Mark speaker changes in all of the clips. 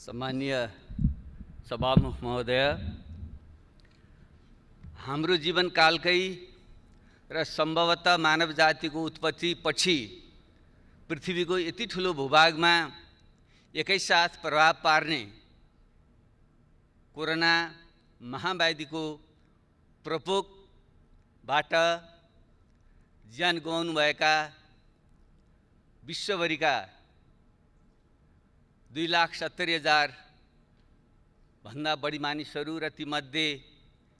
Speaker 1: सम्मानीय सभामुख महोदय, हाम्रो जीवनकालकै र सम्भवतः मानव जातिको उत्पत्ति पछि पृथ्वीको यति ठुलो भूभागमा एकैसाथ प्रभाव पार्ने कोरोना महाव्याधिको प्रकोपबाट ज्यान गुमाउनुभएका विश्वभरिका 2,70,000 भन्दा बढी मानिसहरू र तीमध्ये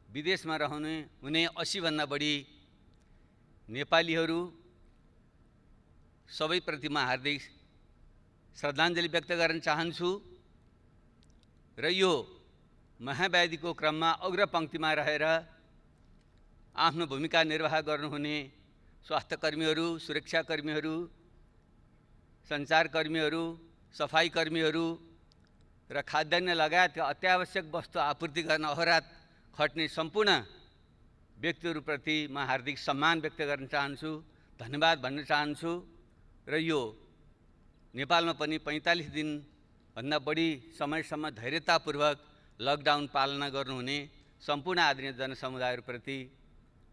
Speaker 1: विदेशमा हुने 80 भन्दा बढी नेपालीहरू सबैप्रति म हार्दिक श्रद्धाञ्जली व्यक्त गर्न चाहन्छु र यो महाव्याधिको क्रममा अग्रपंक्तिमा रहेर आफ्नो भूमिका निर्वाह गर्नुहुने स्वास्थ्यकर्मीहरू, सुरक्षाकर्मीहरू, सञ्चारकर्मीहरू, सफाईकर्मीहरू र खाद्यान्न लगायतका अत्यावश्यक वस्तु आपूर्ति गर्न अहोरात खट्ने सम्पूर्ण व्यक्तिहरूप्रति म हार्दिक सम्मान व्यक्त गर्न चाहन्छु, धन्यवाद भन्न चाहन्छु र यो नेपालमा पनि 45 दिनभन्दा बढी समयसम्म धैर्यतापूर्वक लकडाउन पालना गर्नुहुने सम्पूर्ण आदरणीय जनसमुदायहरूप्रति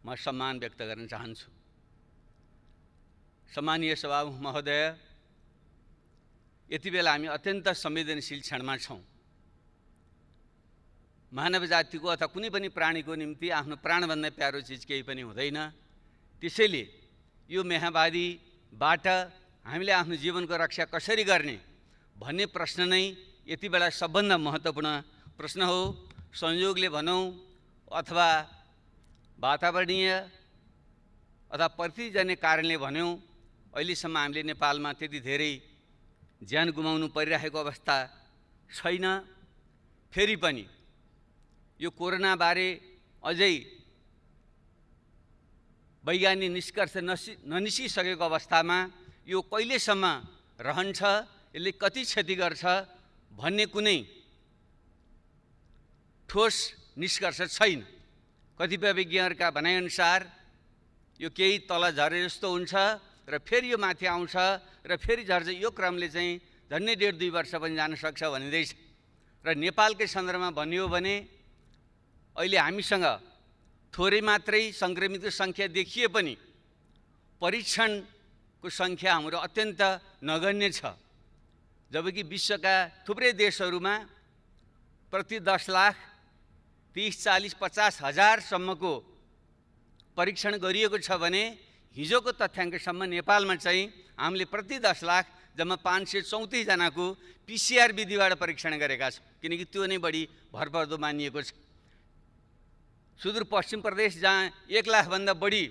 Speaker 1: म सम्मान व्यक्त गर्न चाहन्छु। सम्मानीय सभामुख महोदय, यति बेला हामी अत्यन्त संवेदनशील क्षणमा छौँ। मानव जातिको अथवा कुनै पनि प्राणीको निम्ति आफ्नो प्राणभन्दा प्यारो चिज केही पनि हुँदैन। त्यसैले यो महामारीबाट हामीले आफ्नो जीवनको रक्षा कसरी गर्ने भन्ने प्रश्न नै यति बेला सबभन्दा महत्त्वपूर्ण प्रश्न हो। संयोगले भनौँ अथवा वातावरणीय अथवा प्रतिजन्य कारणले भन्यौँ, अहिलेसम्म हामीले नेपालमा त्यति धेरै ज्यान गुमाउनु परिरहेको अवस्था छैन। फेरि पनि यो कोरोनाबारे अझै वैज्ञानिक निष्कर्ष ननिस्किसकेको अवस्थामा यो कहिलेसम्म रहन्छ, यसले कति क्षति गर्छ भन्ने कुनै ठोस निष्कर्ष छैन। कतिपय विज्ञहरूका भनाइअनुसार यो केही तल झरे जस्तो हुन्छ र फेरि यो माथि आउँछ र फेरि झर्छ। यो क्रमले चाहिँ झन्डै 1.5-2 वर्ष पनि जान सक्छ भनिँदैछ। र नेपालकै सन्दर्भमा भनियो भने अहिले हामीसँग थोरै मात्रै सङ्क्रमितको सङ्ख्या देखिए पनि परीक्षणको सङ्ख्या हाम्रो अत्यन्त नगण्य छ। जबकि विश्वका थुप्रै देशहरूमा प्रति 10 लाख 30, 40, 50 हजारसम्मको परीक्षण गरिएको छ भने हिजोको तथ्याङ्कसम्म नेपालमा चाहिँ हामीले प्रति 10 लाख जम्मा 534 जनाको PCR विधिबाट परीक्षण गरेका छौँ, किनकि त्यो नै बढी भरपर्दो मानिएको छ। सुदूरपश्चिम प्रदेश जहाँ 1 लाखभन्दा बढी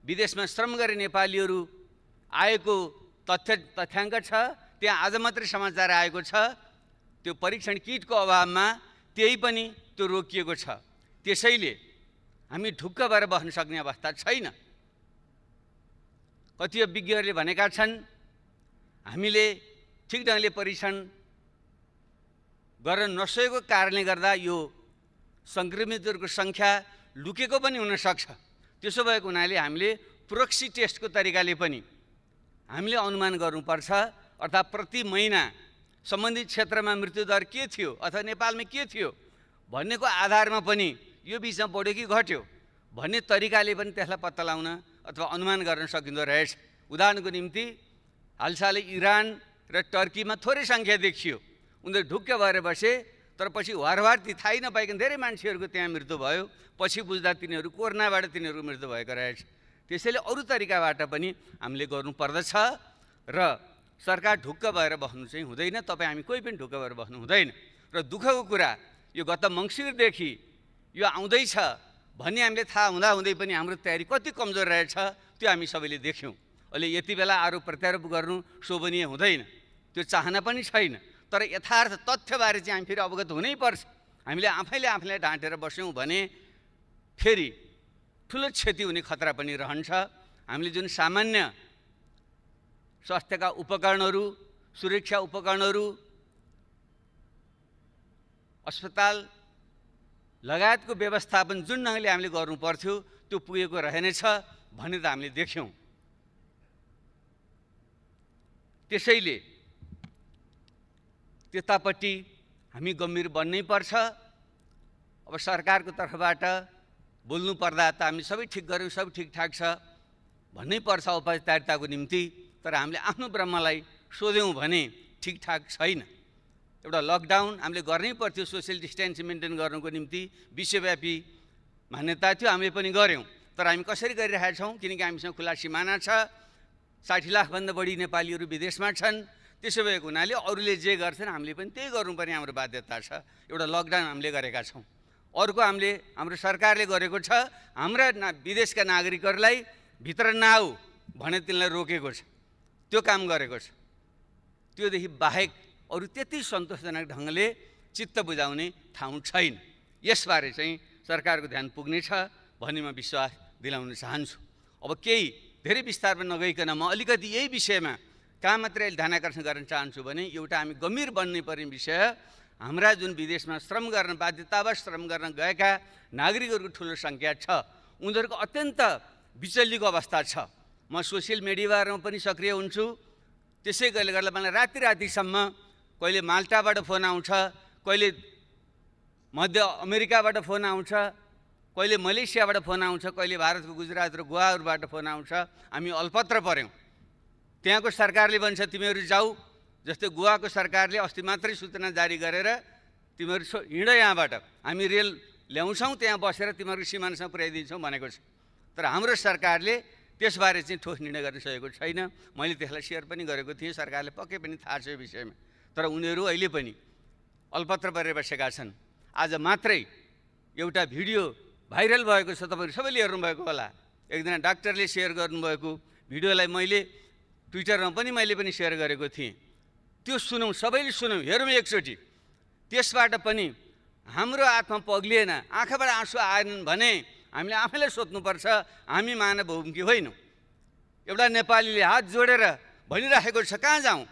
Speaker 1: विदेशमा श्रम गरे नेपालीहरू आएको तथ्याङ्क छ, त्यहाँ आज मात्रै समाचार आएको छ त्यो परीक्षण किटको अभावमा त्यही पनि त्यो रोकिएको छ। त्यसैले हामी ढुक्क भएर बस्न सक्ने अवस्था छैन। कतिपय विज्ञहरूले भनेका छन् हामीले ठिक ढङ्गले परीक्षण गर्न नसकेको कारणले गर्दा यो सङ्क्रमितहरूको सङ्ख्या लुकेको पनि हुनसक्छ। त्यसो भएको हुनाले हामीले प्रोक्सी टेस्टको तरिकाले पनि हामीले अनुमान गर्नुपर्छ। अर्थात् प्रति महिना सम्बन्धित क्षेत्रमा मृत्युदर के थियो अथवा नेपालमा के थियो भन्नेको आधारमा पनि यो बिचमा बढ्यो कि घट्यो भन्ने तरिकाले पनि त्यसलाई पत्ता लगाउन अथवा अनुमान गर्न सकिँदो रहेछ। उदाहरणको निम्ति हालसालै इरान र टर्कीमा थोरै सङ्ख्या देखियो, उनीहरू ढुक्क भएर बसे, तर पछि वारवार ती थाहै नपाइकन धेरै मान्छेहरूको त्यहाँ मृत्यु भयो। पछि बुझ्दा तिनीहरू कोरोनाबाट तिनीहरूको मृत्यु भएको रहेछ। त्यसैले अरू तरिकाबाट पनि हामीले गर्नुपर्दछ र सरकार ढुक्क भएर बस्नु चाहिँ हुँदैन। तपाईँ हामी कोही पनि ढुक्क भएर बस्नु हुँदैन। र दुःखको कुरा यो गत मङ्सिरदेखि यो आउँदैछ भन्ने हामीले थाहा हुँदाहुँदै पनि हाम्रो तयारी कति कमजोर रहेछ त्यो हामी सबैले देख्यौँ। अहिले यति बेला आरोप प्रत्यारोप गर्नु शोभनीय हुँदैन, त्यो चाहना पनि छैन। तर यथार्थ तथ्यबारे चाहिँ हामी फेरि अवगत हुनैपर्छ। हामीले आफैले ढाँटेर बस्यौँ भने फेरि ठुलो क्षति हुने खतरा पनि रहन्छ। हामीले जुन सामान्य स्वास्थ्यका उपकरणहरू, सुरक्षा उपकरणहरू, अस्पताल लगायतको व्यवस्थापन जुन ढङ्गले हामीले गर्नुपर्थ्यो त्यो पुगेको रहेनछ भन्ने त हामीले देख्यौँ। त्यसैले त्यतापट्टि हामी गम्भीर बन्नै पर्छ। अब सरकारको तर्फबाट बोल्नु पर्दा त हामी सबै ठिक गऱ्यौँ, सब ठिकठाक छ भन्नै पर्छ औपचारिकताको निम्ति। तर हामीले आफ्नो ब्रह्मलाई सोध्यौँ भने ठिकठाक छैन। एउटा लकडाउन हामीले गर्नै पर्थ्यो सोसियल डिस्टेन्स मेन्टेन गर्नुको निम्ति, विश्वव्यापी मान्यता थियो, हामीले पनि गऱ्यौँ। तर हामी कसरी गरिरहेका छौँ? किनकि हामीसँग खुला सिमाना छ, 60 लाखभन्दा बढी नेपालीहरू विदेशमा छन्। त्यसो भएको हुनाले अरूले जे गर्छन् हामीले पनि त्यही गर्नुपर्ने हाम्रो बाध्यता छ। एउटा लकडाउन हामीले गरेका छौँ। अर्को हाम्रो सरकारले गरेको छ, हाम्रा विदेशका नागरिकहरूलाई भित्र नआऊ भने तिनलाई रोकेको छ, त्यो काम गरेको छ। त्योदेखि बाहेक अरू त्यति सन्तोषजनक ढङ्गले चित्त बुझाउने ठाउँ छैन। यसबारे चाहिँ सरकारको ध्यान पुग्नेछ भन्ने म विश्वास दिलाउन चाहन्छु। अब केही धेरै विस्तारमा नगइकन म अलिकति यही विषयमा कहाँ मात्रै ध्यानाकर्षण गर्न चाहन्छु भने एउटा हामी गम्भीर बन्नै पर्ने विषय, हाम्रा जुन विदेशमा श्रम गर्न बाध्यतावश श्रम गर्न गएका नागरिकहरूको ठुलो सङ्ख्या छ, उनीहरूको अत्यन्त विचलितको अवस्था छ। म सोसियल मिडियामा पनि सक्रिय हुन्छु। त्यसै गर्दा मलाई रातिसम्म कहिले माल्टाबाट फोन आउँछ, कहिले मध्य अमेरिकाबाट फोन आउँछ, कहिले मलेसियाबाट फोन आउँछ, कहिले भारतको गुजरात र गोवाहरूबाट फोन आउँछ। हामी अल्पत्र पऱ्यौँ। त्यहाँको सरकारले भन्छ तिमीहरू जाऊ, जस्तै गोवाको सरकारले अस्ति मात्रै सूचना जारी गरेर तिमीहरू हिँड यहाँबाट, हामी रेल ल्याउँछौँ, त्यहाँ बसेर तिमीहरू सीमानासम्म पुर्याइदिन्छौँ भनेको छ। तर हाम्रो सरकारले त्यसबारे चाहिँ ठोस निर्णय गर्न सकेको छैन। मैले त्यसलाई सेयर पनि गरेको थिएँ, सरकारले पक्कै पनि थाहा छ यो विषयमा। तर उनीहरू अहिले पनि अल्पत्र परेर बसेका छन्। आज मात्रै एउटा भिडियो भाइरल भएको छ, तपाईँहरू सबैले हेर्नुभएको होला। एकजना डाक्टरले सेयर गर्नुभएको भिडियोलाई मैले ट्विटरमा पनि सेयर गरेको थिएँ। त्यो सुनौँ, सबैले सुनौँ, हेरौँ एकचोटि। त्यसबाट पनि हाम्रो आत्मा पग्लिएन, आँखाबाट आँसु आएनन् भने हामीले आफैलाई सोध्नुपर्छ, हामी मानव हौँ कि होइनौँ? एउटा नेपालीले हात जोडेर भनिराखेको छ, कहाँ जाउँ,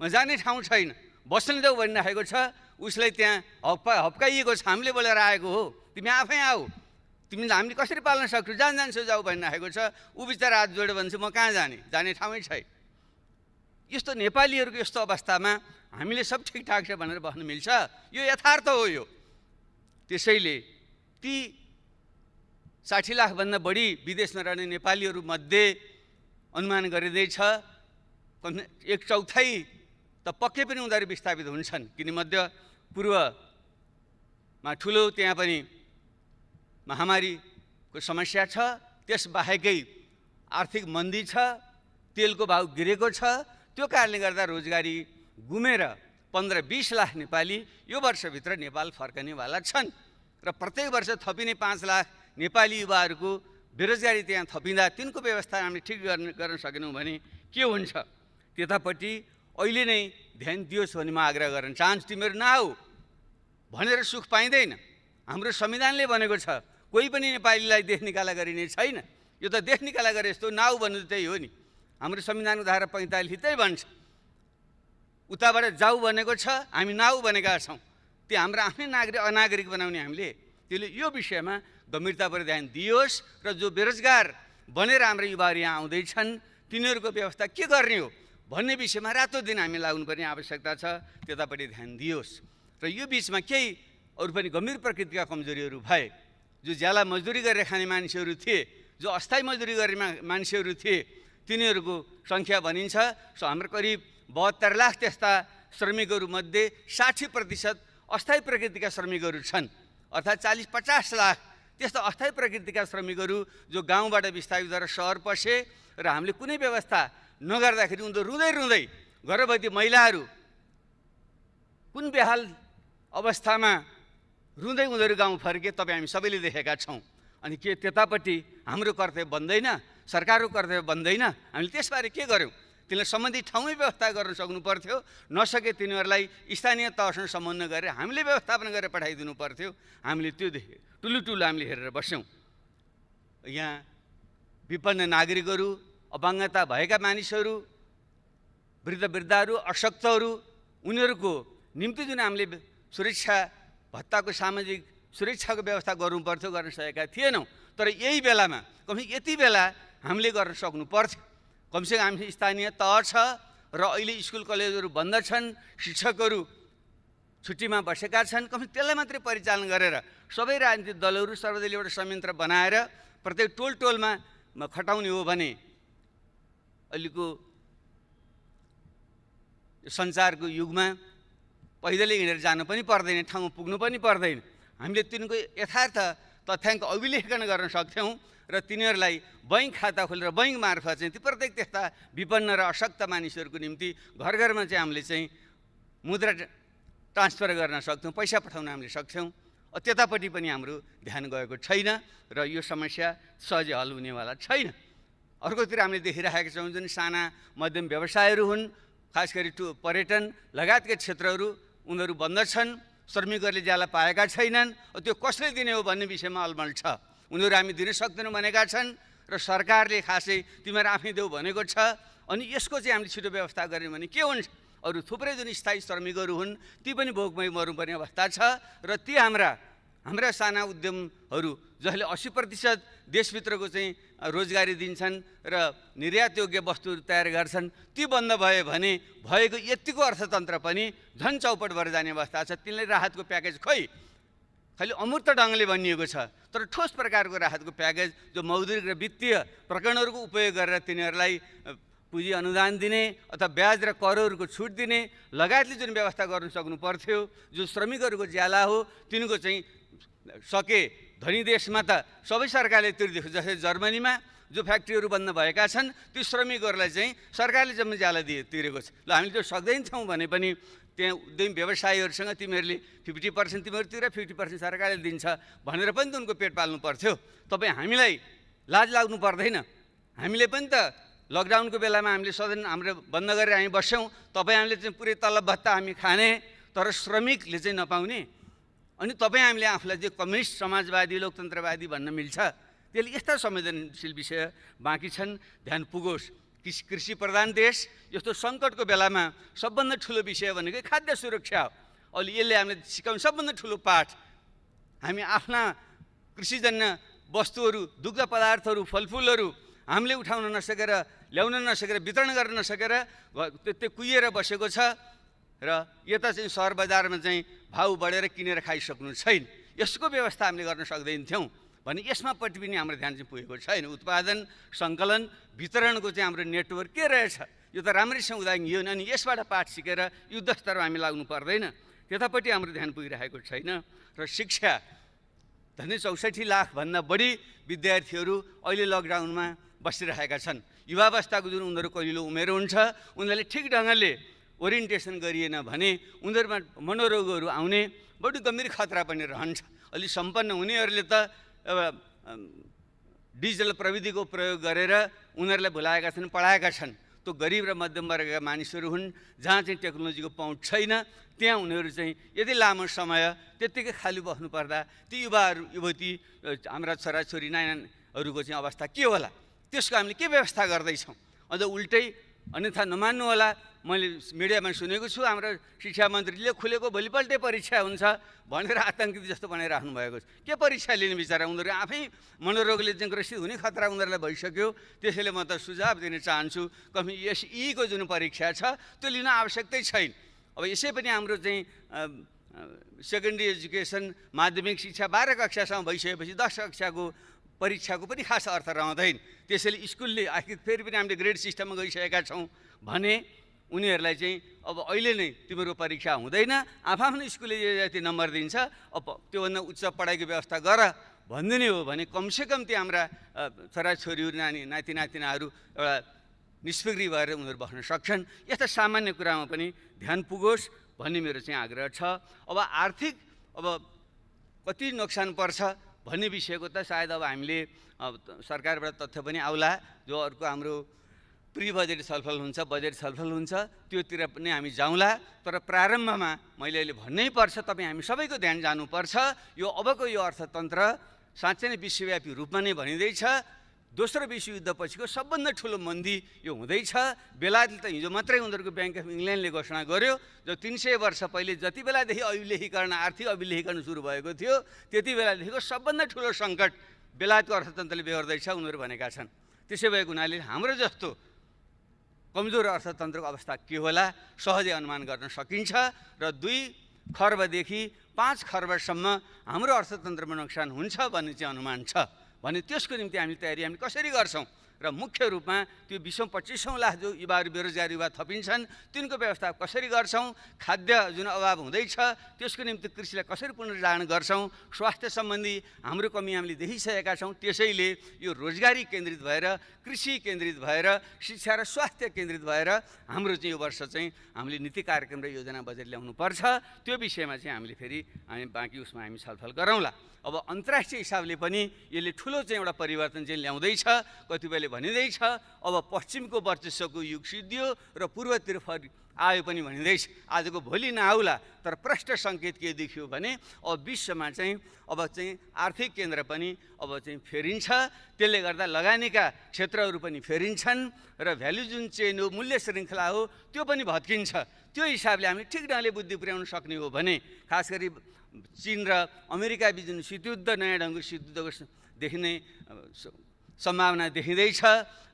Speaker 1: म जाने ठाउँ छैन, बस्न देऊ भनिराखेको छ। उसलाई त्यहाँ हप्काइएको छ, हामीले बोलेर आएको हो, तिमी आफै आऊ, तिमीलाई हामीले कसरी पाल्न सक्छौ, जान्छौ जाऊ भनिराखेको छ। ऊ बिचरा हात जोड्यो भने चाहिँ म कहाँ जाने ठाउँै छैन। यस्तो नेपालीहरूको यस्तो अवस्थामा हामीले सब ठिकठाक छ भनेर भन्न मिल्छ? यो यथार्थ हो। यो त्यसैले ती 60 लाखभन्दा बढी विदेशमा रहने नेपालीहरूमध्ये अनुमान गरिँदैछ 1/4 त पक्कै पनि उनीहरू विस्थापित हुन्छन्। किन मध्य पूर्वमा ठुलो त्यहाँ पनि महामारीको समस्या छ, त्यसबाहेकै आर्थिक मन्दी छ, तेलको भाउ गिरेको छ। त्यो कारणले गर्दा रोजगारी गुमेर 15-20 लाख नेपाली यो वर्षभित्र नेपाल फर्कनेवाला छन् र प्रत्येक वर्ष थपिने 5 लाख नेपाली युवाहरूको बेरोजगारी त्यहाँ थपिँदा तिनको व्यवस्था हामीले ठिक गर्न सकेनौँ भने के हुन्छ? त्यतापट्टि अहिले नै ध्यान दियोस् भन्ने म आग्रह गर्न चाहन्छु। तिमीहरू नआऊ भनेर सुख पाइँदैन। हाम्रो संविधानले भनेको छ कोही पनि नेपालीलाई देश निकाला गरिने छैन। यो त देश निकाला गरे जस्तो, नआऊ भन्नु त्यही हो नि। हाम्रो संविधानको धारा 45 त्यही भन्छ। उताबाट जाऊ भनेको छ, हामी नआऊ भनेका छौँ। त्यो हाम्रो आफ्नै अनागरिक बनाउने हामीले। त्यसले यो विषयमा गम्भीरतापूर्वक ध्यान दियोस् र जो बेरोजगार बनेर हाम्रो युवाहरू यहाँ आउँदैछन् तिनीहरूको व्यवस्था के गर्ने हो भन्ने विषयमा रातो दिन हामी लाग्नुपर्ने आवश्यकता छ। त्यतापट्टि ध्यान दियोस्। र यो बिचमा केही अरू पनि गम्भीर प्रकृतिका कमजोरीहरू भए। जो ज्याला मजदुरी गरेर खाने मान्छेहरू थिए, जो अस्थायी मजदुरी गर्ने मान्छेहरू थिए, तिनीहरूको सङ्ख्या भनिन्छ हाम्रो करिब 72 लाख त्यस्ता श्रमिकहरूमध्ये 60% अस्थायी प्रकृतिका श्रमिकहरू छन्। अर्थात् 40-50 लाख त्यस्ता अस्थायी प्रकृतिका श्रमिकहरू जो गाउँबाट विस्थापित भएर सहर पसे र हामीले कुनै व्यवस्था नगर्दाखेरि उनीहरू रुँदै रुँदै, गर्भवती महिलाहरू कुन बेहाल अवस्थामा रुँदै उनीहरू गाउँ फर्के तपाईँ हामी सबैले देखेका छौँ। अनि के त्यतापट्टि हाम्रो कर्तव्य बन्दैन? सरकारको कर्तव्य बन्दैन? हामीले त्यसबारे के गर्यौँ? तिनीहरूलाई सम्बन्धित ठाउँमै व्यवस्था गर्न सक्नु पर्थ्यो। नसके तिनीहरूलाई स्थानीय तहसँग समन्वय गरेर हामीले व्यवस्थापन गरेर पठाइदिनु पर्थ्यो। हामीले त्यो देख्यौँ, ठुलो हामीले हेरेर बस्यौँ। यहाँ विपन्न नागरिकहरू, अपाङ्गता भएका मानिसहरू, वृद्धहरू, अशक्तहरू, उनीहरूको निम्ति जुन हामीले सुरक्षा भत्ताको सामाजिक सुरक्षाको व्यवस्था गर्नु पर्थ्यो, गर्न सकेका थिएनौँ। तर यही बेलामा यति बेला हामीले गर्न सक्नु पर्थ्यो। कमसेकम हामी स्थानीय तह छ र अहिले स्कुल कलेजहरू बन्द छन्, शिक्षकहरू छुट्टीमा बसेका छन्। कम त्यसलाई मात्रै परिचालन गरेर सबै राजनीतिक दलहरू सर्वदलीय एउटा संयन्त्र बनाएर प्रत्येक टोलमा खटाउने हो भने अहिलेको सञ्चारको युगमा पैदलै हिँडेर जानु पनि पर्दैन, ठाउँमा पुग्नु पनि पर्दैन। हामीले तिनको यथार्थ तथ्याङ्क अभिलेखन गर्न सक्थ्यौँ र तिनीहरूलाई बैङ्क खाता खोलेर बैङ्क मार्फत चाहिँ ती प्रत्येक त्यस्ता विपन्न र अशक्त मानिसहरूको निम्ति घर घरमा चाहिँ हामीले चाहिँ मुद्रा ट्रान्सफर गर्न सक्थ्यौँ, पैसा पठाउन हामीले सक्थ्यौँ। त्यतापट्टि पनि हाम्रो ध्यान गएको छैन र यो समस्या सहजै हल हुनेवाला छैन। अर्कोतिर हामीले देखिरहेका छौँ जुन साना मध्यम व्यवसायहरू हुन्, खास गरी पर्यटन लगायतका क्षेत्रहरू उनीहरू बन्द छन्, श्रमिकहरूले ज्याला पाएका छैनन्। त्यो कसले दिने हो भन्ने विषयमा अलमल छ। उनीहरू हामी दिन सक्दैनौँ भनेका छन् र सरकारले खासै तिमीहरू आफै देऊ भनेको छ। अनि यसको चाहिँ हामीले छिटो व्यवस्था गऱ्यौँ भने के हुन्छ? अरू थुप्रै जुन स्थायी श्रमिकहरू हुन् ती पनि भोकमै मर्नुपर्ने अवस्था छ र ती हाम्रा साना उद्यमहरू जसले 80% देशभित्रको चाहिँ रोजगारी दिन्छन् र निर्यातयोग्य वस्तुहरू तयार गर्छन् ती बन्द भयो भने भएको यतिको अर्थतन्त्र पनि झन् चौपट भएर जाने अवस्था छ। तिनले राहतको प्याकेज खालि अमूर्त ढङ्गले भनिएको छ, तर ठोस प्रकारको राहतको प्याकेज जो मौद्रिक र वित्तीय प्रकरणहरूको उपयोग गरेर तिनीहरूलाई पुँजी अनुदान दिने अथवा ब्याज र करहरूको छुट दिने लगायतले जुन व्यवस्था गर्नु सक्नु पर्थ्यो, जो श्रमिकहरूको ज्याला हो तिनको चाहिँ सके धनी देशमा त सबै सरकारले तिर्दिएको, जस्तै जर्मनीमा जो फ्याक्ट्रीहरू बन्द भएका छन् ती श्रमिकहरूलाई चाहिँ सरकारले जम्मै ज्याला तिरेको छ। ल हामीले त्यो सक्दैनछौँ भने पनि त्यहाँ उद्यमी व्यवसायीहरूसँग तिमीहरूले 50% तिमीहरू तिर 50% सरकारले दिन्छ भनेर पनि त उनको पेट पाल्नु पर्थ्यो। तपाईँ हामीलाई लाज लाग्नु पर्दैन? हामीले पनि त लकडाउनको बेलामा हामीले सदन हाम्रो बन्द गरेर हामी बस्यौँ, तपाईँ हामीले चाहिँ पुरै तलब भत्ता हामी खाने तर श्रमिकले चाहिँ नपाउने। अनि तपाईँ हामीले आफूलाई चाहिँ कम्युनिस्ट समाजवादी लोकतन्त्रवादी भन्न मिल्छ? त्यसले यस्ता संवेदनशील विषय बाँकी छन्, ध्यान पुगोस्। कृषि प्रधान देश यस्तो सङ्कटको बेलामा सबभन्दा ठुलो विषय भनेको खाद्य सुरक्षा हो। अहिले यसले हामीले सिकाउने सबभन्दा ठुलो पाठ हामी आफ्ना कृषिजन्य वस्तुहरू, दुग्ध पदार्थहरू, फलफुलहरू हामीले उठाउन नसकेर, ल्याउन नसकेर, वितरण गर्न नसकेर त्यो कुहिएर बसेको छ र यता चाहिँ सहर बजारमा चाहिँ भाउ बढेर किनेर खाइसक्नु छैन। यसको व्यवस्था हामीले गर्न सक्दैनथ्यौँ भने यसमा पट्टि पनि हाम्रो ध्यान चाहिँ पुगेको छैन। उत्पादन, सङ्कलन, वितरणको चाहिँ हाम्रो नेटवर्क के रहेछ यो त राम्रैसँग उदाहरण यो, अनि यसबाट पाठ सिकेर युद्ध स्तरमा हामी लाग्नु पर्दैन, त्यतापट्टि हाम्रो ध्यान पुगिरहेको छैन। र शिक्षा झन्डै 64 लाखभन्दा बढी विद्यार्थीहरू अहिले लकडाउनमा बसिरहेका छन्। युवावस्थाको जुन उनीहरू कलिलो उमेर हुन्छ उनीहरूले ठिक ढङ्गले ओरिएन्टेसन गरिएन भने उनीहरूमा मनोरोगहरू आउने बढी गम्भीर खतरा पनि रहन्छ। अलि सम्पन्न हुनेहरूले त डिजिटल प्रविधिको प्रयोग गरेर उनीहरूलाई भुलाएका छन्, पढाएका छन्। त्यो गरिब र मध्यम वर्गका मानिसहरू हुन् जहाँ चाहिँ टेक्नोलोजीको पहुँच छैन, त्यहाँ उनीहरू चाहिँ यति लामो समय त्यत्तिकै खाली बस्नुपर्दा ती युवाहरू युवती हाम्रा छोराछोरी नानीहरूको चाहिँ अवस्था के होला? त्यसको हामीले के व्यवस्था गर्दैछौँ? अझ उल्टै अन्यथा नमान्नु होला, मैले मिडियामा सुनेको छु हाम्रो शिक्षा मन्त्रीले खुलेको भोलिपल्टै परीक्षा हुन्छ भनेर आतङ्कित जस्तो बनाइराख्नु भएको छ। के परीक्षा लिने बिचरा? उनीहरू आफै मनोरोगले चाहिँ ग्रसित हुने खतरा उनीहरूलाई भइसक्यो। त्यसैले म त सुझाव दिन चाहन्छु कमी यीको जुन परीक्षा छ त्यो लिन आवश्यकतै छैन। अब यसै पनि हाम्रो चाहिँ सेकेन्डरी एजुकेसन माध्यमिक शिक्षा 12 कक्षासम्म भइसकेपछि 10 कक्षाको परीक्षाको पनि खास अर्थ रहँदैन। त्यसैले स्कुलले आखिर फेरि पनि हामीले ग्रेड सिस्टममा गइसकेका छौँ भने उनीहरूलाई चाहिँ अब अहिले नै तिम्रो परीक्षा हुँदैन, आफ्नो स्कुलले जति नम्बर दिन्छ अब त्योभन्दा उच्च पढाइको व्यवस्था गर भनिदिने हो भने कमसेकम त्यो हाम्रा छोराछोरीहरू नाति नातिनाहरू एउटा निष्फिक्री भएर उनीहरू बस्न सक्छन्। यस्ता सामान्य कुरामा पनि ध्यान पुगोस् भन्ने मेरो चाहिँ आग्रह छ। अब आर्थिक कति नोक्सान पर्छ भन्ने विषयको त सायद अब हामीले सरकारबाट तथ्य पनि आउला, जो अर्को हाम्रो प्री बजेट छलफल हुन्छ, बजेट छलफल हुन्छ, त्योतिर पनि हामी जाउँला। तर प्रारम्भमा मैले अहिले भन्नै पर्छ, तपाईँ हामी सबैको ध्यान जानुपर्छ। यो अबको यो अर्थतन्त्र साँच्चै नै विश्वव्यापी रूपमा नै भनिँदैछ। दोस्रो विश्वयुद्धपछिको सबभन्दा ठुलो मन्दी यो हुँदैछ। बेलायतले त हिजो मात्रै उनीहरूको ब्याङ्क अफ इङ्ल्यान्डले घोषणा गर्यो जो 300 वर्ष पहिले जति बेलादेखि अभिलेखीकरण, आर्थिक अभिलेखीकरण सुरु भएको थियो त्यति बेलादेखिको सबभन्दा ठुलो सङ्कट बेलायतको अर्थतन्त्रले बेहोर्दैछ उनीहरू भनेका छन्। त्यसै भएको हुनाले हाम्रो जस्तो कमजोर अर्थतन्त्रको अवस्था के होला सहजै अनुमान गर्न सकिन्छ। र 2 खर्बदेखि 5 खर्बसम्म हाम्रो अर्थतन्त्रमा नोक्सान हुन्छ भन्ने चाहिँ अनुमान छ भने त्यसको निम्ति हामी कसरी गर्छौँ र मुख्य रूपमा त्यो 20-25 लाख जो युवाहरू बेरोजगार युवा थपिन्छन् तिनको व्यवस्था कसरी गर्छौँ, खाद्य जुन अभाव हुँदैछ त्यसको निम्ति कृषिलाई कसरी पुनर्जागरण गर्छौँ, स्वास्थ्य सम्बन्धी हाम्रो कमी हामीले देखिसकेका छौँ। त्यसैले यो रोजगारी केन्द्रित भएर, कृषि केन्द्रित भएर, शिक्षा र स्वास्थ्य केन्द्रित भएर हाम्रो चाहिँ यो वर्ष चाहिँ हामीले नीति कार्यक्रम र योजना बजेट ल्याउनुपर्छ। त्यो विषयमा चाहिँ हामीले फेरि बाँकी उसमा हामी छलफल गरौँला। अब अन्तर्राष्ट्रिय हिसाबले पनि यसले ठुलो चाहिँ एउटा परिवर्तन चाहिँ ल्याउँदैछ। कतिपयले भनिँदैछ अब पश्चिमको वर्चस्वको युग सिद्धियो र पूर्वतिर आयो पनि भनिँदैछ। आजको भोलि नआउला, तर प्रष्ट सङ्केत के देखियो भने अब विश्वमा चाहिँ अब चाहिँ आर्थिक केन्द्र पनि अब चाहिँ फेरिन्छ। त्यसले गर्दा लगानीका क्षेत्रहरू पनि फेरिन्छन् र भ्यालु जुन चेन हो, मूल्य श्रृङ्खला हो, त्यो पनि भत्किन्छ। त्यो हिसाबले हामी ठिक ढङ्गले बुद्धि पुर्याउन सक्ने हो भने खास गरी चीन र अमेरिका बीच जुन शीतयुद्ध, नयाँ ढङ्गको शीतयुद्धको देखिने सम्भावना देखिँदैछ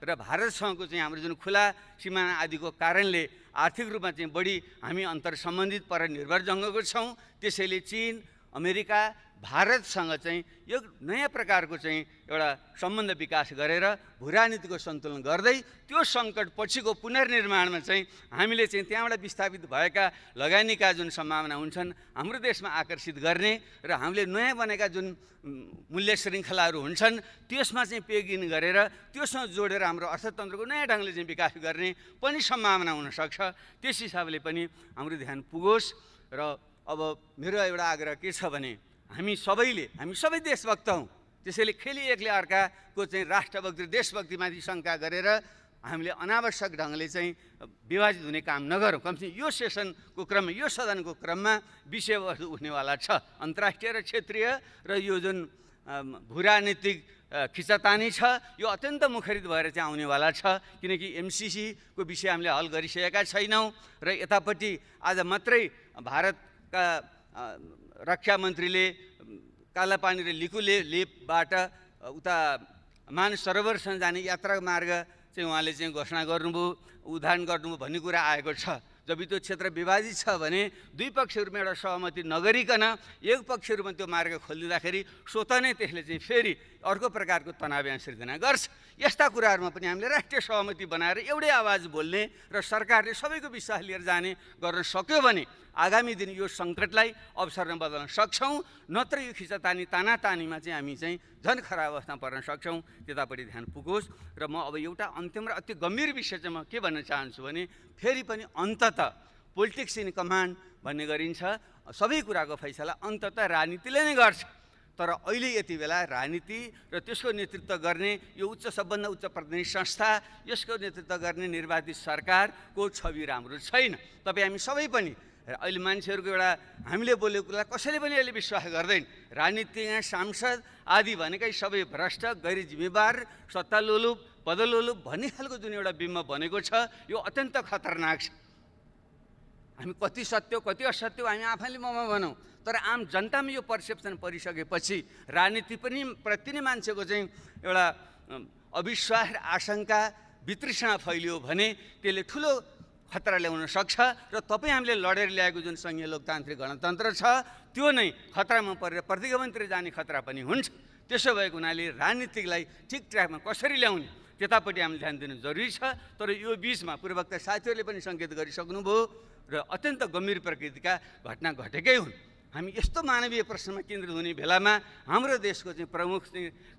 Speaker 1: र भारतसँगको चाहिँ हाम्रो जुन खुला सिमाना आदिको कारणले आर्थिक रूपमा चाहिँ बढी हामी अन्तर सम्बन्धित परनिर्भर जङ्गको छौँ। त्यसैले चीन, अमेरिका, भारतसँग चाहिँ यो नयाँ प्रकारको चाहिँ एउटा सम्बन्ध विकास गरेर भूराजनीतिको सन्तुलन गर्दै त्यो सङ्कट पछिको पुनर्निर्माणमा चाहिँ हामीले चाहिँ त्यहाँबाट विस्थापित भएका लगानीका जुन सम्भावना हुन्छन् हाम्रो देशमा आकर्षित गर्ने र हामीले नयाँ बनेका जुन मूल्य श्रृङ्खलाहरू हुन्छन् त्यसमा चाहिँ पेगिन गरेर त्योसँग जोडेर हाम्रो अर्थतन्त्रको नयाँ ढङ्गले चाहिँ विकास गर्ने पनि सम्भावना हुनसक्छ। त्यस हिसाबले पनि हाम्रो ध्यान पुगोस्। र अब मेरो एउटा आग्रह के छ भने हामी सबै देशभक्त हौँ। त्यसैले खेली एकले अर्काको चाहिँ राष्ट्रभक्ति देशभक्तिमाथि शङ्का गरेर हामीले अनावश्यक ढङ्गले चाहिँ विभाजित हुने काम नगरौँ। कमसेकम यो सेसनको क्रममा, यो सदनको क्रममा विषयवस्तु उठ्नेवाला छ। अन्तर्राष्ट्रिय र क्षेत्रीय र यो जुन भूराजनीतिक खिचातानी छ यो अत्यन्त मुखरित भएर चाहिँ आउनेवाला छ। किनकि एमसिसीको विषय हामीले हल गरिसकेका छैनौँ र यतापट्टि आज मात्रै भारतका रक्षा मन्त्रीले कालापानी र लेपबाट उता मानस सरोवरसँग जाने यात्रा मार्ग चाहिँ उहाँले चाहिँ घोषणा गर्नुभयो, उद्घाटन गर्नुभयो भन्ने कुरा आएको छ। जब त्यो क्षेत्र विभाजित छ भने दुई पक्षहरूमा एउटा सहमति नगरिकन एक पक्षहरूमा त्यो मार्ग खोलिदिँदाखेरि स्वतः नै त्यसले चाहिँ फेरि अर्को प्रकारको तनाव यहाँ सिर्जना गर्छ। यस्ता कुराहरूमा पनि हामीले राष्ट्रिय सहमति बनाएर एउटै आवाज बोल्ने र सरकारले सबैको विश्वास लिएर जाने गर्न सक्यो भने आगामी दिन यो सङ्कटलाई अवसरमा बदल्न सक्छौँ। नत्र यो खिचातानी तानातानीमा चाहिँ हामी चाहिँ झन् खराब अवस्थामा पर्न सक्छौँ। त्यतापट्टि ध्यान पुगोस्। र म अब एउटा अन्तिम र अति गम्भीर विषय चाहिँ म के भन्न चाहन्छु भने फेरि पनि अन्ततः पोलिटिक्स इन कमान्ड भन्ने गरिन्छ। सबै कुराको फैसला अन्ततः राजनीतिले नै गर्छ। तर अहिले यति बेला राजनीति र त्यसको नेतृत्व गर्ने यो सबभन्दा उच्च प्रतिनिधि संस्था, यसको नेतृत्व गर्ने निर्वाचित सरकारको छवि राम्रो छैन। तपाईँ हामी सबै पनि अहिले मान्छेहरूको एउटा हामीले बोलेको कुरा कसैले पनि अहिले विश्वास गर्दैन। राजनीतिज्ञ, सांसद आदि भनेकै सबै भ्रष्ट, गैर जिम्मेवार, सत्तालोलुप, पदलोलुप भन्ने खालको जुन एउटा बिम्ब बनेको छ यो अत्यन्त खतरनाक छ। हामी कति सत्य कति असत्य हामी आफैले ममा भनौँ, तर आम जनतामा यो पर्सेप्सन परिसकेपछि राजनीति पनि प्रति नै मान्छेको चाहिँ एउटा अविश्वास, आशंका, वितृष्णा फैलियो भने त्यसले ठुलो खतरा ल्याउन सक्छ। र तपाईँ हामीले लडेर ल्याएको जुन सङ्घीय लोकतान्त्रिक गणतन्त्र छ त्यो नै खतरामा परेर प्रतिगमनतिर जाने खतरा पनि हुन्छ। त्यसो भएको हुनाले राजनीतिकलाई ठिक ट्र्याकमा कसरी ल्याउने त्यतापट्टि हामीले ध्यान दिनु जरुरी छ। तर यो बिचमा पूर्ववक्ता साथीहरूले पनि सङ्केत गरिसक्नुभयो र अत्यन्त गम्भीर प्रकृतिका घटना घटेकै हुन्। हामी यस्तो मानवीय प्रश्नमा केन्द्रित हुने बेलामा हाम्रो देशको चाहिँ प्रमुख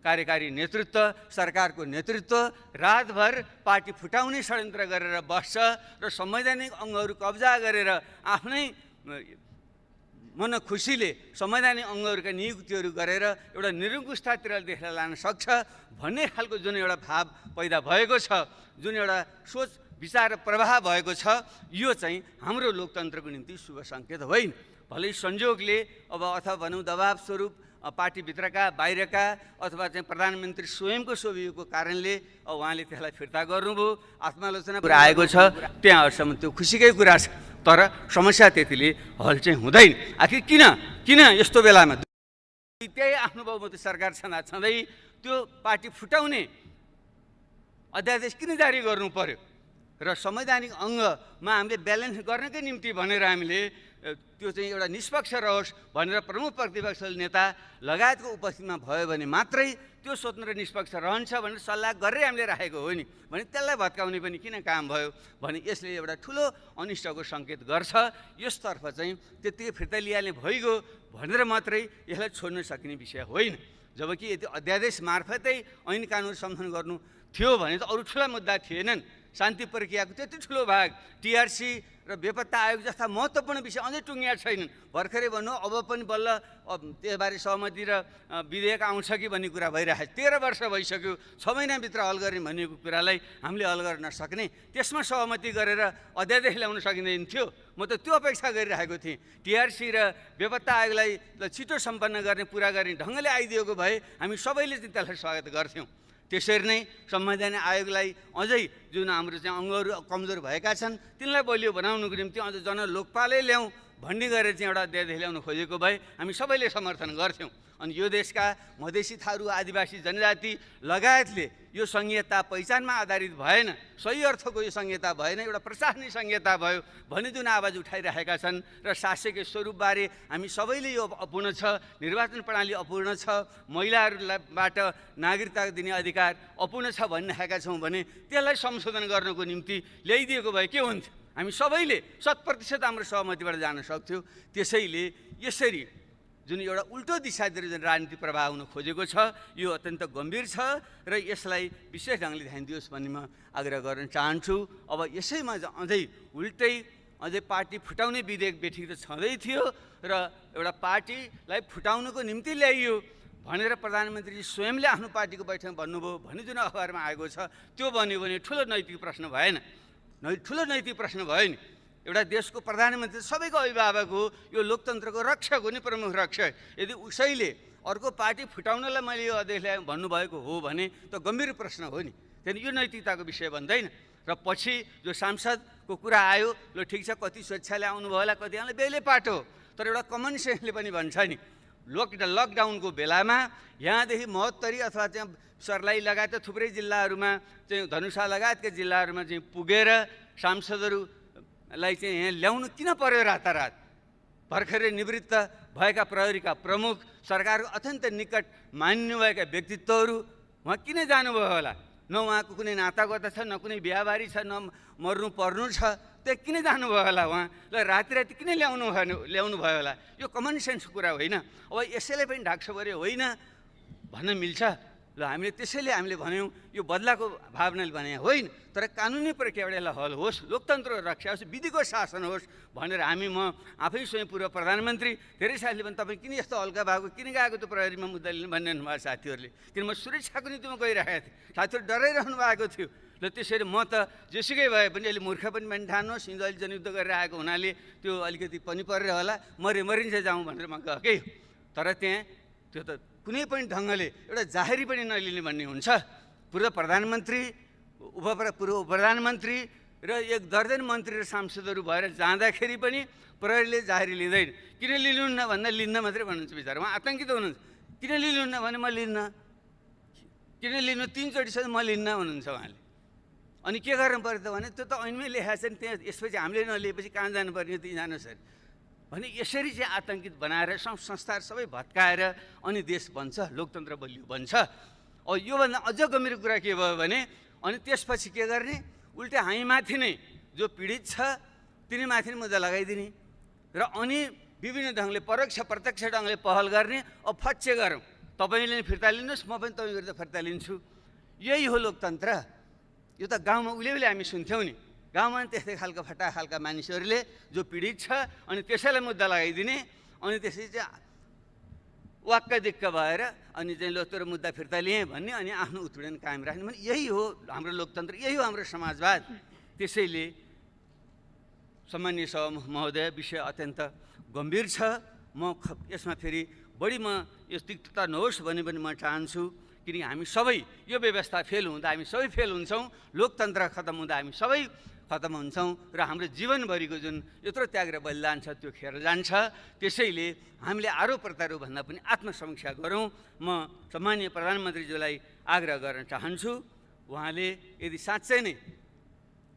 Speaker 1: कार्यकारी नेतृत्व, सरकारको नेतृत्व रातभर पार्टी फुटाउने षड्यन्त्र गरेर बस्छ र संवैधानिक अङ्गहरू कब्जा गरेर आफ्नै मनखुसीले संवैधानिक अङ्गहरूका नियुक्तिहरू गरेर एउटा निरङ्कुशतातिर देशलाई लान सक्छ भन्ने खालको जुन एउटा भाव पैदा भएको छ, जुन एउटा सोच विचार प्रवाह भएको छ, यो चाहिँ हाम्रो लोकतन्त्रको निम्ति शुभ सङ्केत होइन। भलै संयोगले अब अथवा भनौँ दबाब स्वरूप पार्टीभित्रका बाहिरका अथवा चाहिँ प्रधानमन्त्री स्वयंको सोभिएको कारणले उहाँले त्यसलाई फिर्ता गर्नुभयो, आत्मालोचना कुरा आएको छ, त्यहाँहरूसम्म त्यो खुसीकै कुरा छ। तर समस्या त्यतिले हल चाहिँ हुँदैन। आखिर किन यस्तो बेलामा त्यही आफ्नो बहुमत सरकार छँदै त्यो पार्टी फुटाउने अध्यादेश किन जारी गर्नु पर्यो? र संवैधानिक अङ्गमा हामीले ब्यालेन्स गर्नकै निम्ति भनेर हामीले त्यो चाहिँ एउटा निष्पक्ष रहोस् भनेर प्रमुख प्रतिपक्षी नेता लगायतको उपस्थितिमा भयो भने मात्रै त्यो स्वतन्त्र निष्पक्ष रहन्छ भनेर सल्लाह गरेर हामीले राखेको हो नि भने त्यसलाई भत्काउने पनि किन काम भयो भने यसले एउटा ठुलो अनिष्टको सङ्केत गर्छ। यसतर्फ चाहिँ त्यत्तिकै फिर्ता लिइहाल्ने भइगयो भनेर मात्रै यसलाई छोड्न सकिने विषय होइन। जबकि यदि अध्यादेश मार्फतै ऐन कानुन सम्बन्धन गर्नु थियो भने त अरू ठुला मुद्दा थिएनन्। शान्ति प्रक्रियाको त्यति ठुलो भाग टिआरसी र बेपत्ता आयोग जस्ता महत्त्वपूर्ण विषय अझै टुङ्गिया छैनन्। भर्खरै भन्नु अब पनि बल्ल त्यसबारे सहमति र विधेयक आउँछ कि भन्ने कुरा भइरहेको 13 वर्ष भइसक्यो। 6 महिनाभित्र हल गर्ने भनेको कुरालाई हामीले हल गर्न नसक्ने, त्यसमा सहमति गरेर अध्यादेश ल्याउन सकिँदैन थियो। म त त्यो अपेक्षा गरिरहेको थिएँ। टिआरसी र बेपत्ता आयोगलाई छिटो सम्पन्न गर्ने पुरा गर्ने ढङ्गले आइदिएको भए हामी सबैले चाहिँ त्यसलाई स्वागत गर्थ्यौँ। त्यसरी नै संवैधानिक आयोगलाई अझै जुन हाम्रो चाहिँ अङ्गहरू कमजोर भएका छन् तिनलाई बलियो बनाउनुको निम्ति अझ जनलोकपालै ल्याउँ भन्ने गरेर चाहिँ एउटा अध्यादेश ल्याउनु खोजेको भए हामी सबैले समर्थन गर्थ्यौँ। अनि यो देशका मधेसी थारू आदिवासी जनजाति लगायतले यो संहिता पहिचानमा आधारित भएन, सही अर्थको यो संहिता भएन, एउटा प्रशासनिक संहिता भयो भन्ने जुन आवाज उठाइरहेका छन् र शासकीय स्वरूपबारे हामी सबैले यो अपूर्ण छ, निर्वाचन प्रणाली अपूर्ण छ, महिलाहरूबाट नागरिकता दिने अधिकार अपूर्ण छ भनिरहेका छौँ भने त्यसलाई संशोधन गर्नको निम्ति ल्याइदिएको भए के हुन्थ्यो? हामी सबैले 100% हाम्रो सहमतिबाट जान सक्थ्यौँ। त्यसैले यसरी जुन एउटा उल्टो दिशातिर जुन राजनीति प्रभाव हुन खोजेको छ यो अत्यन्त गम्भीर छ र यसलाई विशेष ढङ्गले ध्यान दियोस् भन्ने म आग्रह गर्न चाहन्छु। अब यसैमा अझै उल्टै अझै पार्टी फुटाउने विधेयक बेठी त छँदै थियो र एउटा पार्टीलाई फुटाउनुको निम्ति ल्याइयो भनेर प्रधानमन्त्रीजी स्वयंले आफ्नो पार्टीको बैठकमा भन्नुभयो भन्ने जुन अखबारमा आएको छ त्यो बन्यो भने ठुलो नैतिक प्रश्न भएन, ठुलो नैतिक प्रश्न भयो नि। एउटा देशको प्रधानमन्त्री सबैको अभिभावक हो, यो लोकतन्त्रको रक्षक हो नि, प्रमुख रक्षक। यदि उसैले अर्को पार्टी फुटाउनलाई मैले यो अध्यक्ष ल्याएँ भन्नुभएको हो भने त गम्भीर प्रश्न हो नि। त्यहाँदेखि यो नैतिकताको विषय भन्दैन। र पछि जो सांसदको कुरा आयो, ल ठिक छ कति स्वेच्छाले आउनुभयो होला, कतिजनाले बेलै पाटो, तर एउटा कमन सेन्सले पनि भन्छ नि लकडाउनको बेलामा यहाँदेखि महोत्तरी अथवा त्यहाँ सर्लाही लगायत थुप्रै जिल्लाहरूमा चाहिँ धनुषा लगायतका जिल्लाहरूमा चाहिँ पुगेर सांसदहरूलाई चाहिँ यहाँ ल्याउनु किन पर्यो? रातारात भर्खरै निवृत्त भएका प्रहरीका प्रमुख, सरकारको अत्यन्त निकट मान्नुभएका व्यक्तित्वहरू उहाँ किन जानुभयो होला? न उहाँको कुनै नातागोता छ, न कुनै बिहाबारी छ, न मर्नु पर्नु छ, त्यहाँ किन जानुभयो होला उहाँ? ल राति किन ल्याउनु भयो होला? यो कमन सेन्स कुरा होइन। अब यसैलाई पनि ढाक्छ गरे होइन भन्न मिल्छ? ल हामीले त्यसैले हामीले भन्यौँ यो बदलाको भावनाले भने होइन, तर कानुनी प्रक्रियाबाट यसलाई हल होस्, लोकतन्त्र रक्षा होस्, विधिको शासन होस् भनेर हामी म आफै स्वयं पूर्व प्रधानमन्त्री धेरै साथीले पनि तपाईँ किन यस्तो हल्का भएको, किन गएको त्यो प्रहरीमा मुद्दा लिनु भनिरहनु भएको साथीहरूले, किन म सुरक्षाको निम्तिमा गइरहेको थिएँ, साथीहरू डराइरहनु भएको थियो। ल त्यसरी म त जेसुकै भए पनि अहिले मूर्ख पनि ठान्नुहोस्, हिजो अहिले जनयुद्ध गरेर आएको हुनाले त्यो अलिकति पनि परेर होला, मरिन्छ जाउँ भनेर म गएकै। तर त्यहाँ त्यो त कुनै पनि ढङ्गले एउटा जाहेरी पनि नलिने भन्ने हुन्छ। पूर्व प्रधानमन्त्री, पूर्व प्रधानमन्त्री र 1 दर्जन मन्त्री र सांसदहरू भएर जाँदाखेरि पनि प्रहरीले जाहेरी लिँदैन। किन लिनुहुन्न भन्दा लिन्न मात्रै भन्नुहुन्छ बिचरा, उहाँ आतङ्कित हुनुहुन्छ। किन लिनुहुन्न भने म लिन्न, किन लिनु 3 चोटिसम्म म लिन्न भन्नुहुन्छ उहाँले। अनि के गर्नु पर्यो त भने त्यो त ऐनमै लेखाएको छ नि, त्यहाँ यसपछि हामीले नलिएपछि कहाँ जानुपर्ने त्यहीँ जानुहोस् अरे भने यसरी चाहिँ आतङ्कित बनाएर संस्थाहरू सबै भत्काएर अनि देश बन्छ, लोकतन्त्र बलियो बन्छ। अब योभन्दा अझ गम्भीर कुरा के भयो भने अनि त्यसपछि के गर्ने? उल्टा हामीमाथि नै जो पीडित छ तिनीमाथि नै मुद्दा लगाइदिने र अनि विभिन्न ढङ्गले परोक्ष प्रत्यक्ष ढङ्गले पहल गर्ने। अब फच्चे गरौँ, तपाईँले फिर्ता लिनुहोस्, म पनि तपाईँ विरुद्ध फिर्ता लिन्छु। यही हो लोकतन्त्र। यो त गाउँमा उहिले हामी सुन्थ्यौँ नि, गाउँमा त्यस्तै खालको फटा खालका मानिसहरूले जो पीडित छ अनि त्यसैलाई मुद्दा लगाइदिने अनि त्यसपछि चाहिँ वाक्क दिक्क भएर अनि चाहिँ लो तेरो मुद्दा फिर्ता लिएँ भन्ने अनि आफ्नो उत्पीडन कायम राख्ने भने यही हो हाम्रो लोकतन्त्र, यही हो हाम्रो समाजवाद। त्यसैले सम्माननीय सभा महोदय, विषय अत्यन्त गम्भीर छ। म यसमा फेरि बढी म यो तिक्तता नहोस् भन्ने पनि म चाहन्छु, किनकि हामी सबै यो व्यवस्था फेल हुँदा हामी सबै फेल हुन्छौँ, लोकतन्त्र खतम हुँदा हामी सबै खतम हुन्छौँ र हाम्रो जीवनभरिको जुन यत्रो त्याग र बलिदान छ त्यो खेर जान्छ। त्यसैले हामीले आरोप प्रत्यारोप भन्दा पनि आत्मसमीक्षा गरौँ। म सम्माननीय प्रधानमन्त्रीज्यूलाई आग्रह गर्न चाहन्छु, उहाँले यदि साँच्चै नै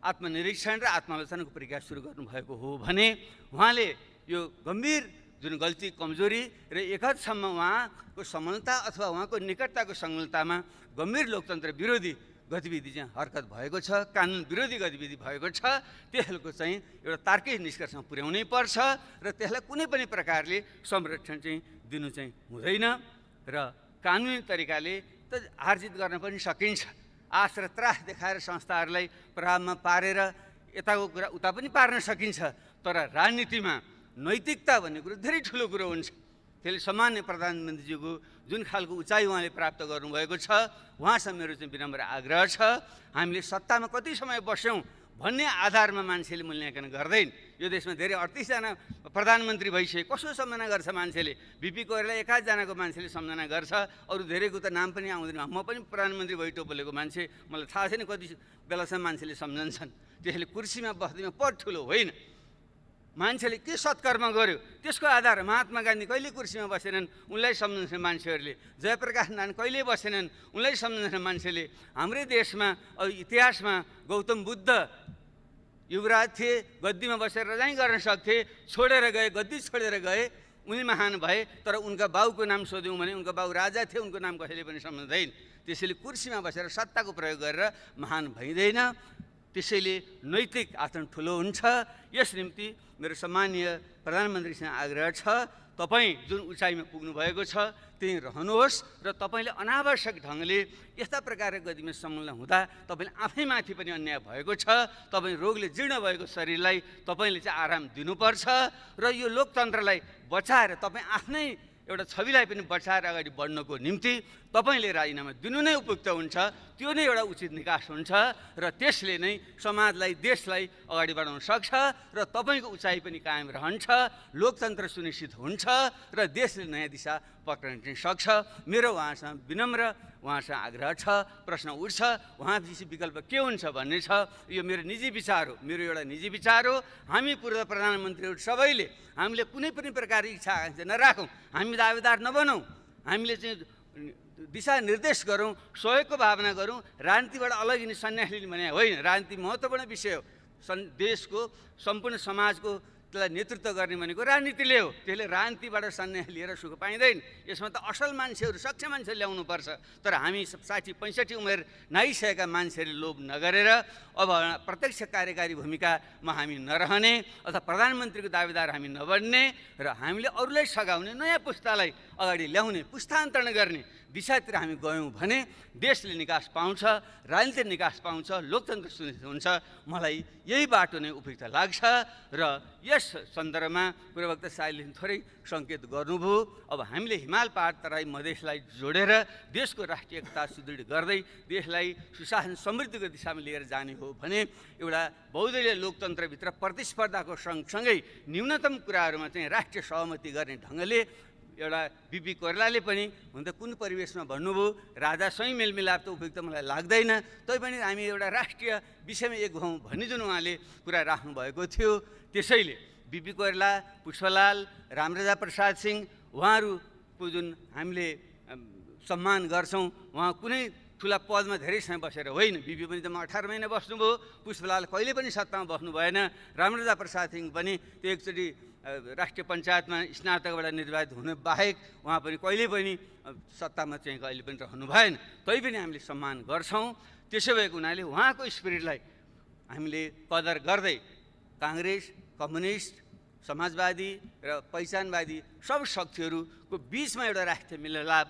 Speaker 1: आत्मनिरीक्षण र आत्मालोचनाको प्रक्रिया सुरु गर्नुभएको हो भने उहाँले यो गम्भीर जुन गल्ती कमजोरी र एक हदसम्म उहाँको समलता अथवा उहाँको निकटताको संलग्नतामा गम्भीर लोकतन्त्र विरोधी गतिविधि चाहिँ हरकत भएको छ, कानुन विरोधी गतिविधि भएको छ, त्यसको चाहिँ एउटा तार्किक निष्कर्षमा पुर्याउनै पर्छ र त्यसलाई कुनै पनि प्रकारले संरक्षण चाहिँ दिनु चाहिँ हुँदैन र कानुनी तरिकाले त हारजित गर्न पनि सकिन्छ। आश र त्रास देखाएर संस्थाहरूलाई प्रभावमा पारेर यताको कुरा उता पनि पार्न सकिन्छ, तर राजनीतिमा नैतिकता भन्ने कुरो धेरै ठुलो कुरो हुन्छ। त्यसले सामान्य प्रधानमन्त्रीजीको जुन खालको उचाइ उहाँले प्राप्त गर्नुभएको छ, उहाँसँग मेरो चाहिँ विनम्र आग्रह छ, हामीले सत्तामा कति समय बस्यौँ भन्ने आधारमा मान्छेले मूल्याङ्कन गर्दैन। यो देशमा धेरै 38 जना प्रधानमन्त्री भइसके कसो सम्झना गर्छ मान्छेले? बिपी कोइराला 1 जनाको मान्छेले सम्झना गर्छ, अरू धेरैको त नाम पनि आउँदैन। म पनि प्रधानमन्त्री भइटो बोलेको मान्छे, मलाई थाहा छैन कति बेलासम्म मान्छेले सम्झन्छन्। त्यसले कुर्सीमा बस्दैमा पद ठुलो होइन, मान्छेले के सत्कर्म गर्यो त्यसको आधार। महात्मा गान्धी कहिले कुर्सीमा बसेनन्, उनलाई सम्झन्छन् मान्छेहरूले। जयप्रकाश नारायण कहिले बसेनन्, उनलाई सम्झन्छन् मान्छेले। हाम्रै देशमा इतिहासमा गौतम बुद्ध युवराज थिए, गद्दीमा बसेर रजाइ गर्न सक्थे, छोडेर गए, गद्दी छोडेर गए, उनी महान भए। तर उनका बाउको नाम सोध्यौँ भने उनका बाउ राजा थिए, उनको नाम कसैले पनि सम्झँदैन। त्यसैले कुर्सीमा बसेर सत्ताको प्रयोग गरेर महान भइँदैन। त्यसैले नैतिक आचरण ठुलो हुन्छ। यस निम्ति मेरो सम्मानीय प्रधानमन्त्रीसँग आग्रह छ, तपाईँ जुन उचाइमा पुग्नु भएको छ त्यहीँ रहनुहोस् र तपाईँले अनावश्यक ढङ्गले यस्ता प्रकारको गतिमा संलग्न हुँदा तपाईँले आफैमाथि पनि अन्याय भएको छ। तपाईँ रोगले जीर्ण भएको शरीरलाई तपाईँले चाहिँ आराम दिनुपर्छ र यो लोकतन्त्रलाई बचाएर तपाईँ आफ्नै एउटा छविलाई पनि बचाएर अगाडि बढ्नको निम्ति तपाईँले राजीनामा दिनु नै उपयुक्त हुन्छ। त्यो नै एउटा उचित निकास हुन्छ र त्यसले नै समाजलाई, देशलाई अगाडि बढाउन सक्छ र तपाईँको उचाइ पनि कायम रहन्छ, लोकतन्त्र सुनिश्चित हुन्छ र देशले नयाँ दिशा पक्रिन सक्छ। मेरो उहाँसँग विनम्र आग्रह छ, प्रश्न उठ्छ, उहाँपछि विकल्प के हुन्छ भन्ने छ। यो मेरो निजी विचार हो, मेरो एउटा निजी विचार हो। हामी पूर्व प्रधानमन्त्रीहरू सबैले हामीले कुनै पनि प्रकारको इच्छा आकाङ्क्षा नराखौँ, हामी दावेदार नबनौँ, हामीले चाहिँ दिशानिर्देश गरौँ, सहयोगको भावना गरौँ। राजनीतिबाट अलग हिँड्ने सन्यास लिने भने होइन, राजनीति महत्त्वपूर्ण विषय हो। देशको सम्पूर्ण समाजको त्यसलाई नेतृत्व गर्ने भनेको राजनीतिले हो। त्यसले राजनीतिबाट सन्यास लिएर सुख पाइँदैन। यसमा त असल मान्छेहरू, सक्षम मान्छे ल्याउनुपर्छ। तर हामी 60-65 उमेर नाइसकेका मान्छेहरूले लोभ नगरेर अब प्रत्यक्ष कार्यकारी भूमिकामा हामी नरहने अथवा प्रधानमन्त्रीको दावेदार हामी नबन्ने र हामीले अरूलाई सघाउने, नयाँ पुस्तालाई अगाडि ल्याउने, पुस्तान्तरण गर्ने दिशातिर हामी गयौँ भने देशले निकास पाउँछ, राजनीतिक निकास पाउँछ, लोकतन्त्र सुनिश्चित हुन्छ। मलाई यही बाटो नै उपयुक्त लाग्छ र यस सन्दर्भमा पूर्ववक्ता साईले थोरै सङ्केत गर्नुभयो। अब हामीले हिमाल, पहाड, तराई, मधेसलाई जोडेर देशको राष्ट्रिय एकता सुदृढ गर्दै देशलाई सुशासन समृद्धिको दिशामा लिएर जाने हो भने एउटा बहुदलीय लोकतन्त्रभित्र प्रतिस्पर्धाको सँगसँगै न्यूनतम कुराहरूमा चाहिँ राष्ट्रिय सहमति गर्ने ढङ्गले एउटा बिपी कोइरालाले पनि हुन त कुन परिवेशमा भन्नुभयो, राजासँगै मेलमिलाप त उपयुक्त मलाई लाग्दैन, तैपनि हामी एउटा राष्ट्रिय विषयमा एक हौँ भन्ने जुन उहाँले कुरा राख्नुभएको थियो। त्यसैले बिपी कोइराला, पुष्पलाल, रामराजा प्रसाद सिंह उहाँहरूको जुन हामीले सम्मान गर्छौँ, उहाँ कुनै ठुला पदमा धेरै समय बसेर होइन। बिपी पनि त 18 महिना बस्नुभयो, पुष्पलाल कहिले पनि सत्तामा बस्नु भएन, रामराजा प्रसाद सिंह पनि त्यो एकचोटि राष्ट्रिय पञ्चायतमा स्नातकबाट निर्वाचित हुने बाहेक उहाँ पनि कहिले पनि सत्तामा चाहिँ कहिले पनि रहनु भएन। तैपनि हामीले सम्मान गर्छौँ। त्यसो भएको हुनाले उहाँको स्पिरिटलाई हामीले कदर गर्दै काङ्ग्रेस, कम्युनिस्ट, समाजवादी र पहिचानवादी सब शक्तिहरूको बिचमा एउटा राष्ट्रिय मिलमिलाप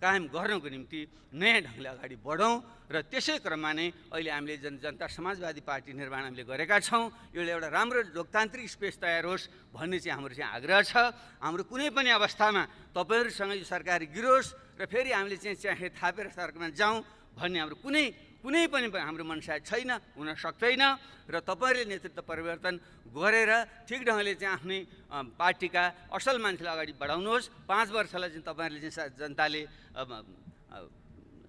Speaker 1: कायम गर्नको निम्ति नयाँ ढङ्गले अगाडि बढौँ र त्यसै क्रममा नै अहिले हामीले जनता समाजवादी पार्टी निर्माण हामीले गरेका छौँ। एउटा राम्रो लोकतान्त्रिक स्पेस तयार होस् भन्ने चाहिँ हाम्रो चाहिँ आग्रह छ। हाम्रो कुनै पनि अवस्थामा तपाईँहरूसँग यो सरकार गिरोस् र फेरि हामीले चाहिँ च्याखे थापेर सरकारमा जाउँ भन्ने हाम्रो कुनै पनि हाम्रो मनसा छैन, हुन सक्दैन। र तपाईँहरूले नेतृत्व परिवर्तन गरेर ठिक ढङ्गले चाहिँ आफ्नै पार्टीका असल मान्छेलाई अगाडि बढाउनुहोस्। 5 वर्षलाई चाहिँ तपाईँहरूले चाहिँ जनताले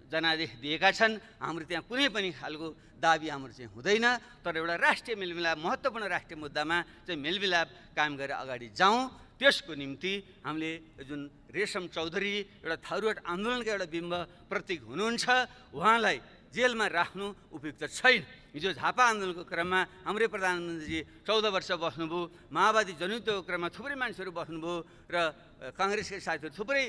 Speaker 1: जनादेश दिएका छन्। हाम्रो त्यहाँ कुनै पनि खालको दाबी हाम्रो चाहिँ हुँदैन, तर एउटा राष्ट्रिय मेलमिलाप, महत्त्वपूर्ण राष्ट्रिय मुद्दामा चाहिँ मेलमिलाप कायम गरेर अगाडि जाउँ। त्यसको निम्ति हामीले जुन रेशम चौधरी एउटा थारूहट आन्दोलनका एउटा बिम्ब प्रतीक हुनुहुन्छ, उहाँलाई जेलमा राख्नु उपयुक्त छैन। हिजो झापा आन्दोलनको क्रममा हाम्रै प्रधानमन्त्रीजी 14 वर्ष बस्नुभयो, माओवादी जनयुद्धको क्रममा थुप्रै मान्छेहरू बस्नुभयो र काङ्ग्रेसकै साथीहरू थुप्रै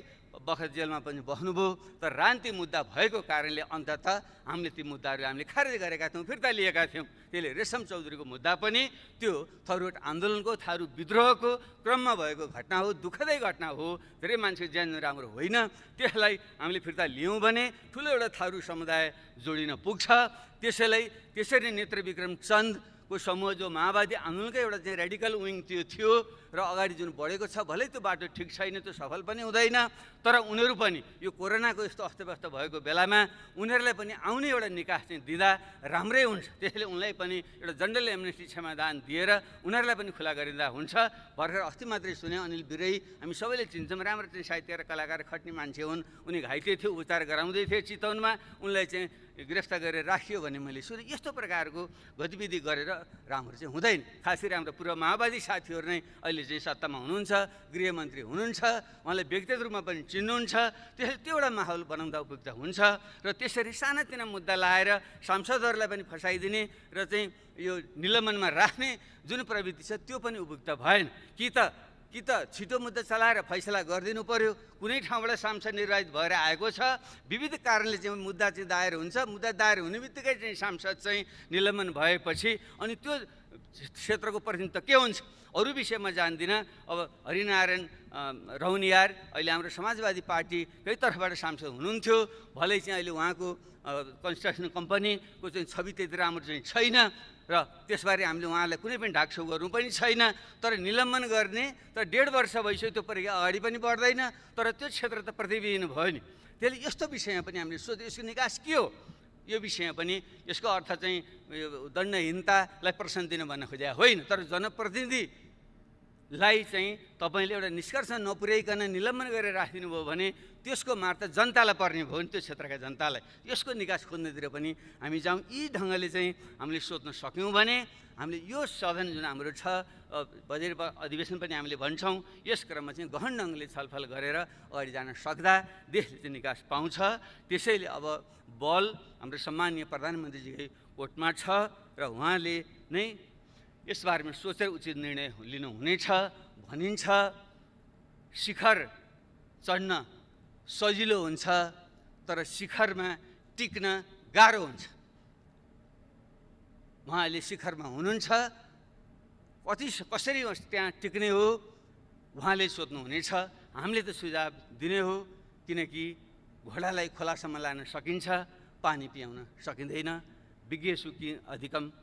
Speaker 1: बखत जेलमा पनि बस्नुभयो। तर राजनीतिक मुद्दा भएको कारणले अन्ततः हामीले ती मुद्दाहरू हामीले खारेज गरेका थियौँ, फिर्ता लिएका थियौँ। त्यसले रेशम चौधरीको मुद्दा पनि त्यो थरूट आन्दोलनको, थारू विद्रोहको क्रममा भएको घटना हो, दुःखदै घटना हो, धेरै मान्छे ज्यान राम्रो होइन। त्यसलाई हामीले फिर्ता लियौँ भने ठुलो एउटा थारू समुदाय जोडिन पुग्छ। त्यसरी नेत्रविक्रम चन्दको समूह जो माओवादी आन्दोलनकै एउटा चाहिँ रेडिकल विङ त्यो थियो र अगाडि जुन बढेको छ, भलै त्यो बाटो ठिक छैन, त्यो सफल पनि हुँदैन, तर उनीहरू पनि यो कोरोनाको यस्तो अस्तव्यस्त भएको बेलामा उनीहरूलाई पनि आउने एउटा निकास चाहिँ दिँदा राम्रै हुन्छ। त्यसैले उनलाई पनि एउटा जनरल एमनेस्टी क्षमादान दिएर उनीहरूलाई पनि खुला गरिँदा हुन्छ। भर्खर अस्ति मात्रै सुने अनिल बिरै, हामी सबैले चिन्छौँ, राम्रो चाहिँ साहित्यकार कलाकार खट्ने मान्छे हुन्, उनी घाइते थियो, उपचार गराउँदै थिए चितवनमा, उनलाई चाहिँ गिरफ्तार गरेर राखियो भने मैले सुने। यस्तो प्रकारको गतिविधि गरेर राम्रो चाहिँ हुँदैन। खास गरी हाम्रो पूर्व माओवादी साथीहरू नै अहिले चाहिँ सत्तामा हुनुहुन्छ, गृहमन्त्री हुनुहुन्छ, उहाँलाई व्यक्तिगत रूपमा पनि चिन्नुहुन्छ। त्यसैले त्यो एउटा माहौल बनाउँदा उपयुक्त हुन्छ र त्यसरी सानातिना मुद्दा लाएर सांसदहरूलाई पनि फसाइदिने र चाहिँ यो निलम्बनमा राख्ने जुन प्रवृत्ति छ त्यो पनि उपयुक्त भएन। कि त छिटो मुद्दा चलाएर फैसला गरिदिनु पर्यो। कुनै ठाउँबाट सांसद निर्वाचित भएर आएको छ, विविध कारणले चाहिँ मुद्दा चाहिँ दायर हुन्छ, मुद्दा दायर हुने बित्तिकै चाहिँ सांसद चाहिँ निलम्बन भएपछि अनि त्यो क्षेत्रको प्रतिनिधित्व के हुन्छ अरू विषयमा जान्दिनँ। अब हरिनारायण रौनियार अहिले हाम्रो समाजवादी पार्टीकै तर्फबाट सांसद हुनुहुन्थ्यो, भलै चाहिँ अहिले उहाँको कन्स्ट्रक्सन कम्पनीको चाहिँ छवि त्यति राम्रो चाहिँ छैन र त्यसबारे हामीले उहाँलाई कुनै पनि ढाकछोप गर्नु पनि छैन। तर निलम्बन गर्ने तर 1.5 वर्ष भइसक्यो, त्यो प्रक्रिया अगाडि पनि बढ्दैन, तर त्यो क्षेत्र त प्रतिबिम्बित भयो नि। त्यसले यस्तो विषयमा पनि हामीले सोध्यो यसको निकास के हो, यो विषयमा पनि यसको अर्थ चाहिँ दण्डहीनतालाई प्रश्न दिन भन्न खोजेको होइन, तर जनप्रतिनिधिलाई चाहिँ तपाईँले एउटा निष्कर्ष नपुर्याइकन निलम्बन गरेर राखिदिनु भयो भने त्यसको मार त जनतालाई पर्ने भयो नि, त्यो क्षेत्रका जनतालाई। यसको निकास खोज्नेतिर पनि हामी जाउँ। यी ढङ्गले चाहिँ हामीले सोध्न सक्यौँ भने हामीले यो सदन जुन हाम्रो छ बजेट अधिवेशन पनि हामीले भन्छौँ, यस क्रममा चाहिँ गहन ढङ्गले छलफल गरेर अगाडि जान सक्दा देशले चाहिँ निकास पाउँछ। त्यसैले अब बल हाम्रो सम्माननीय प्रधानमन्त्रीजीकै कोर्टमा छ र उहाँले नै यसबारेमा सोचेर उचित निर्णय लिनुहुनेछ भनिन्छ। शिखर चढ्न सजिलो हुन्छ तर शिखरमा टिक्न गाह्रो हुन्छ। उहाँले शिखरमा हुनुहुन्छ, कसरी त्यहाँ टिक्ने हो उहाँले सोध्नुहुनेछ। हामीले त सुझाव दिने हो, किनकि घोडालाई खोलासम्म लान सकिन्छ, पानी पियाउन सकिँदैन। विज्ञ सुखी अधिकम।